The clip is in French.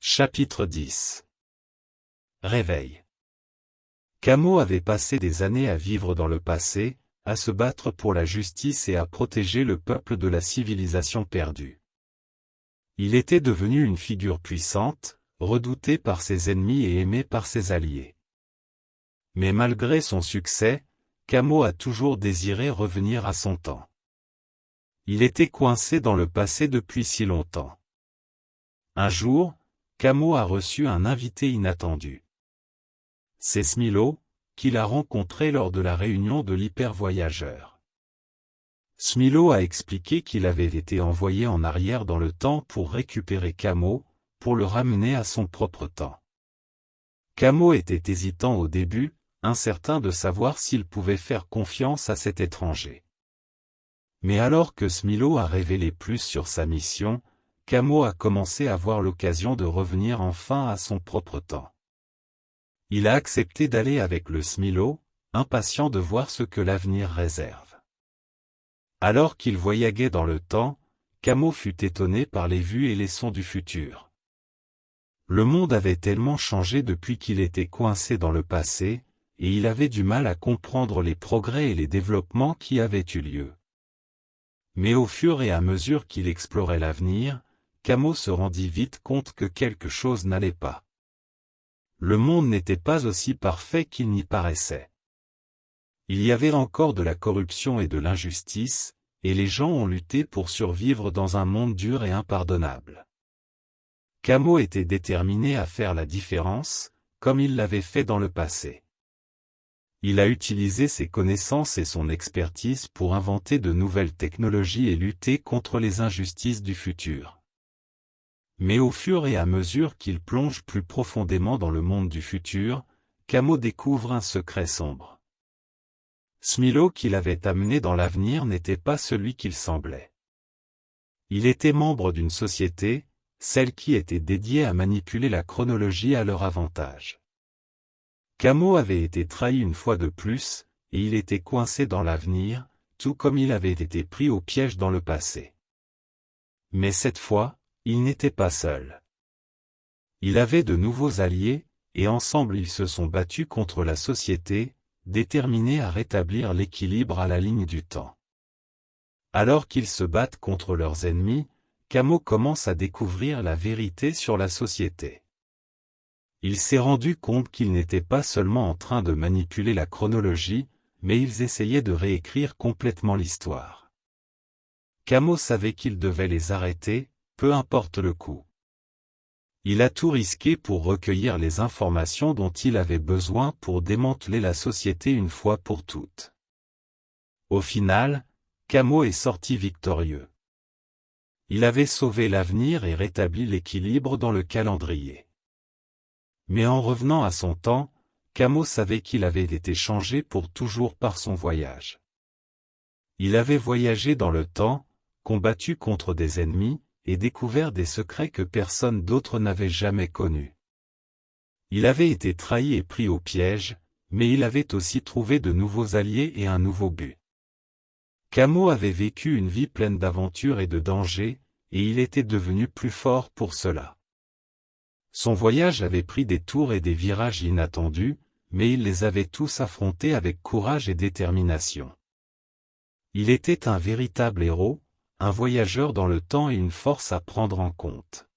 Chapitre 10. Réveil. Kamo avait passé des années à vivre dans le passé, à se battre pour la justice et à protéger le peuple de la civilisation perdue. Il était devenu une figure puissante, redoutée par ses ennemis et aimée par ses alliés. Mais malgré son succès, Kamo a toujours désiré revenir à son temps. Il était coincé dans le passé depuis si longtemps. Un jour, Kamo a reçu un invité inattendu. C'est Smilo, qu'il a rencontré lors de la réunion de l'hypervoyageur. Smilo a expliqué qu'il avait été envoyé en arrière dans le temps pour récupérer Kamo, pour le ramener à son propre temps. Kamo était hésitant au début, incertain de savoir s'il pouvait faire confiance à cet étranger. Mais alors que Smilo a révélé plus sur sa mission, Kamo a commencé à voir l'occasion de revenir enfin à son propre temps. Il a accepté d'aller avec le Smilo, impatient de voir ce que l'avenir réserve. Alors qu'il voyaguait dans le temps, Kamo fut étonné par les vues et les sons du futur. Le monde avait tellement changé depuis qu'il était coincé dans le passé, et il avait du mal à comprendre les progrès et les développements qui avaient eu lieu. Mais au fur et à mesure qu'il explorait l'avenir, Kamo se rendit vite compte que quelque chose n'allait pas. Le monde n'était pas aussi parfait qu'il n'y paraissait. Il y avait encore de la corruption et de l'injustice, et les gens ont lutté pour survivre dans un monde dur et impardonnable. Kamo était déterminé à faire la différence, comme il l'avait fait dans le passé. Il a utilisé ses connaissances et son expertise pour inventer de nouvelles technologies et lutter contre les injustices du futur. Mais au fur et à mesure qu'il plonge plus profondément dans le monde du futur, Kamo découvre un secret sombre. Smilo qu'il avait amené dans l'avenir n'était pas celui qu'il semblait. Il était membre d'une société, celle qui était dédiée à manipuler la chronologie à leur avantage. Kamo avait été trahi une fois de plus, et il était coincé dans l'avenir, tout comme il avait été pris au piège dans le passé. Mais cette fois, il n'était pas seul. Il avait de nouveaux alliés, et ensemble ils se sont battus contre la société, déterminés à rétablir l'équilibre à la ligne du temps. Alors qu'ils se battent contre leurs ennemis, Kamo commence à découvrir la vérité sur la société. Il s'est rendu compte qu'ils n'étaient pas seulement en train de manipuler la chronologie, mais ils essayaient de réécrire complètement l'histoire. Kamo savait qu'il devait les arrêter, peu importe le coût. Il a tout risqué pour recueillir les informations dont il avait besoin pour démanteler la société une fois pour toutes. Au final, Kamo est sorti victorieux. Il avait sauvé l'avenir et rétabli l'équilibre dans le calendrier. Mais en revenant à son temps, Kamo savait qu'il avait été changé pour toujours par son voyage. Il avait voyagé dans le temps, combattu contre des ennemis, et découvert des secrets que personne d'autre n'avait jamais connus. Il avait été trahi et pris au piège, mais il avait aussi trouvé de nouveaux alliés et un nouveau but. Kamo avait vécu une vie pleine d'aventures et de dangers, et il était devenu plus fort pour cela. Son voyage avait pris des tours et des virages inattendus, mais il les avait tous affrontés avec courage et détermination. Il était un véritable héros, un voyageur dans le temps et une force à prendre en compte.